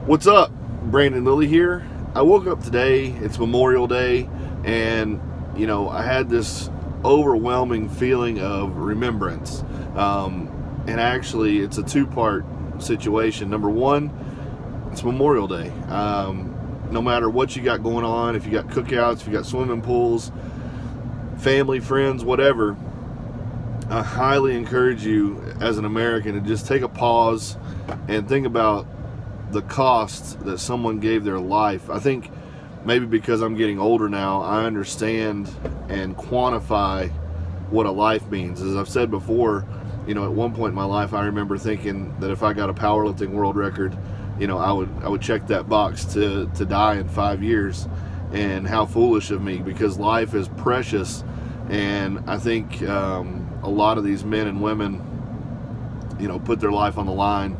What's up? Brandon Lilly here. I woke up today, it's Memorial Day, and I had this overwhelming feeling of remembrance. And actually, it's a two-part situation. Number one, it's Memorial Day. No matter what you got going on, if you got cookouts, if you got swimming pools, family, friends, whatever, I highly encourage you as an American to just take a pause and think about the cost that someone gave their life. I think maybe because I'm getting older now, I understand and quantify what a life means. As I've said before, at one point in my life, I remember thinking that if I got a powerlifting world record, I would check that box to die in 5 years. And how foolish of me, because life is precious. And I think a lot of these men and women, put their life on the line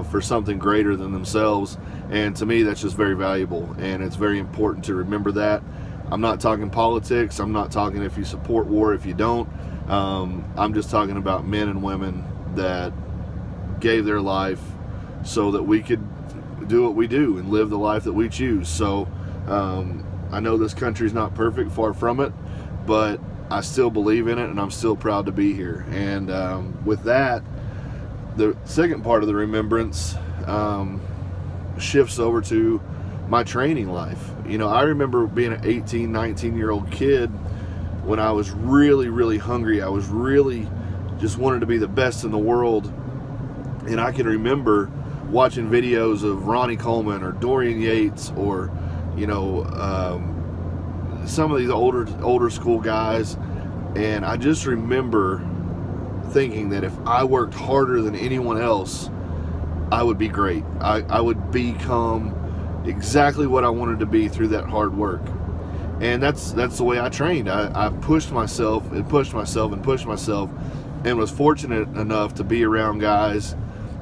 for something greater than themselves. And to me, that's just very valuable, and it's very important to remember that. I'm not talking politics. I'm not talking if you support war, if you don't. I'm just talking about men and women that gave their life so that we could do what we do and live the life that we choose. So I know this country's not perfect, far from it, but I still believe in it, and I'm still proud to be here. And with that, the second part of the remembrance shifts over to my training life. I remember being an 18, 19-year-old kid when I was really, really hungry. I was really just wanted to be the best in the world. And I can remember watching videos of Ronnie Coleman or Dorian Yates or, some of these older school guys. And I just remember thinking that if I worked harder than anyone else, I would be great. I would become exactly what I wanted to be through that hard work. And that's the way I trained. I pushed myself and pushed myself and pushed myself, and was fortunate enough to be around guys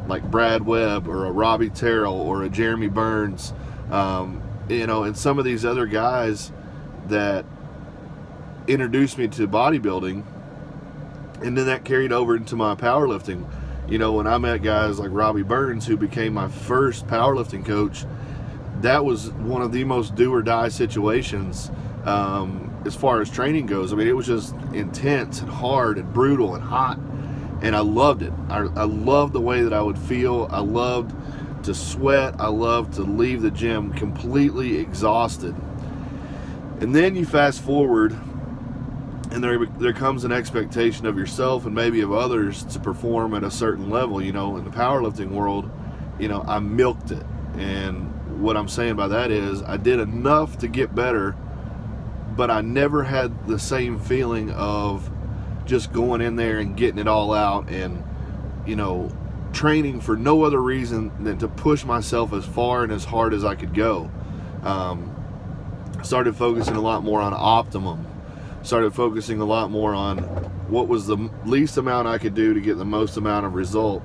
like Brad Webb or a Robbie Terrell or a Jeremy Burns, and some of these other guys that introduced me to bodybuilding. And then that carried over into my powerlifting. When I met guys like Robbie Burns, who became my first powerlifting coach, that was one of the most do or die situations as far as training goes. I mean, it was just intense and hard and brutal and hot, and I loved it. I loved the way that I would feel. I loved to sweat. I loved to leave the gym completely exhausted. And then you fast forward, and there comes an expectation of yourself and maybe of others to perform at a certain level. In the powerlifting world, I milked it. And what I'm saying by that is I did enough to get better, but I never had the same feeling of just going in there and getting it all out and, training for no other reason than to push myself as far and as hard as I could go. I started focusing a lot more on optimum. Started focusing a lot more on what was the least amount I could do to get the most amount of result.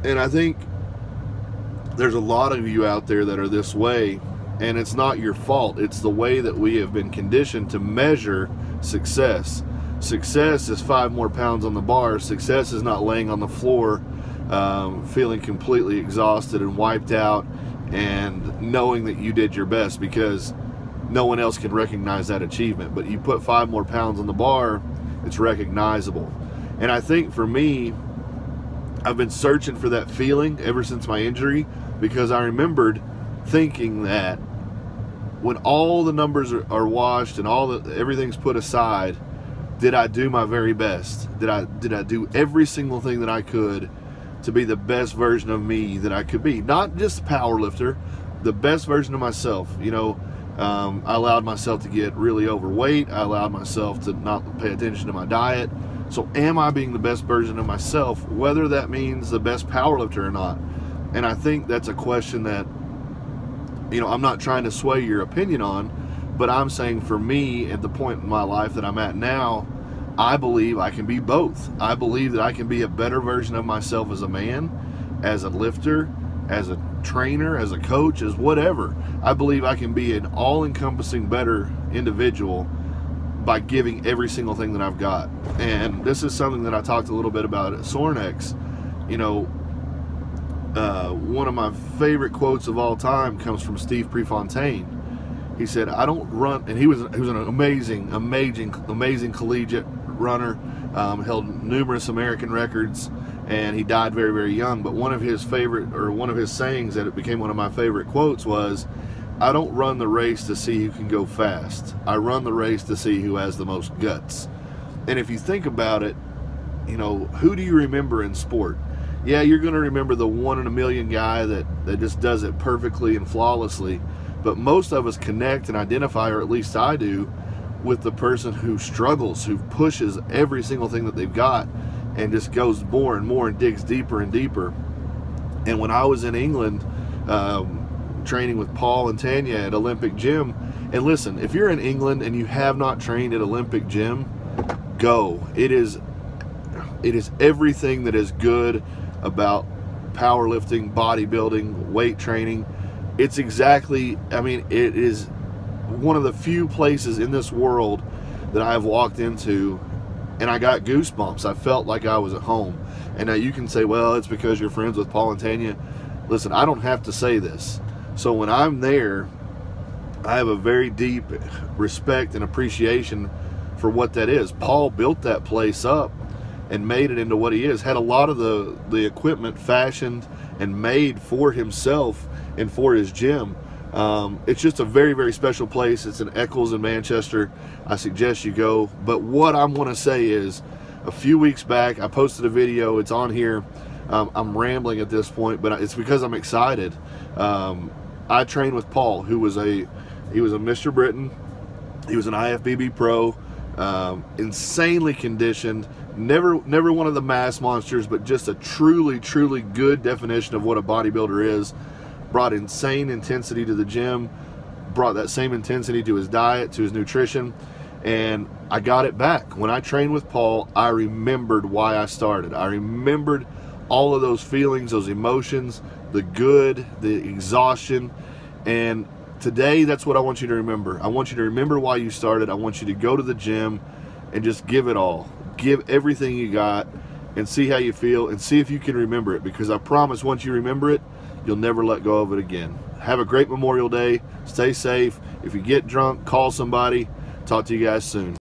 And I think there's a lot of you out there that are this way, and it's not your fault. It's the way that we have been conditioned to measure success. Success is 5 more pounds on the bar. Success is not laying on the floor feeling completely exhausted and wiped out and knowing that you did your best, because no one else can recognize that achievement. But you put 5 more pounds on the bar, it's recognizable. And I think for me, I've been searching for that feeling ever since my injury, because I remembered thinking that when all the numbers are washed and everything's put aside, did I do my very best? Did I do every single thing that I could to be the best version of me that I could be? Not just a power lifter, the best version of myself. I allowed myself to get really overweight. I allowed myself to not pay attention to my diet. So am I being the best version of myself, whether that means the best powerlifter or not? And I think that's a question that, I'm not trying to sway your opinion on, but I'm saying for me, at the point in my life that I'm at now, I believe I can be both. I believe that I can be a better version of myself as a man, as a lifter, as a trainer, as a coach, as whatever. I believe I can be an all-encompassing better individual by giving every single thing that I've got. And this is something that I talked a little bit about at Sorinex. one of my favorite quotes of all time comes from Steve Prefontaine. He said, "I don't run," and he was an amazing collegiate runner, held numerous American records, and he died very, very young. But one of his sayings that it became one of my favorite quotes was, "I don't run the race to see who can go fast. I run the race to see who has the most guts." And if you think about it, you know, who do you remember in sport? Yeah, you're going to remember the 1 in a million guy that just does it perfectly and flawlessly. But most of us connect and identify, or at least I do, with the person who struggles, who pushes every single thing that they've got and just goes more and more and digs deeper and deeper. And when I was in England, training with Paul and Tanya at Olympic Gym, and listen, if you're in England and you have not trained at Olympic Gym, go. It is everything that is good about powerlifting, bodybuilding, weight training. It's exactly, I mean, it is one of the few places in this world that I have walked into and I got goosebumps. I felt like I was at home. And now you can say, well, it's because you're friends with Paul and Tanya. Listen, I don't have to say this. So when I'm there, I have a very deep respect and appreciation for what that is. Paul built that place up and made it into what he is. Had a lot of the equipment fashioned and made for himself and for his gym. It's just a very, very special place. It's in Eccles in Manchester. I suggest you go. But what I'm going to say is, a few weeks back, I posted a video. It's on here. I'm rambling at this point, but it's because I'm excited. I trained with Paul, who was he was a Mr. Britain. He was an IFBB pro, insanely conditioned. Never one of the mass monsters, but just a truly, truly good definition of what a bodybuilder is. Brought insane intensity to the gym, brought that same intensity to his diet, to his nutrition, and I got it back. When I trained with Paul, I remembered why I started. I remembered all of those feelings, those emotions, the good, the exhaustion, and today that's what I want you to remember. I want you to remember why you started. I want you to go to the gym and just give it all. Give everything you got and see how you feel and see if you can remember it, because I promise once you remember it, you'll never let go of it again. Have a great Memorial Day. Stay safe. If you get drunk, call somebody. Talk to you guys soon.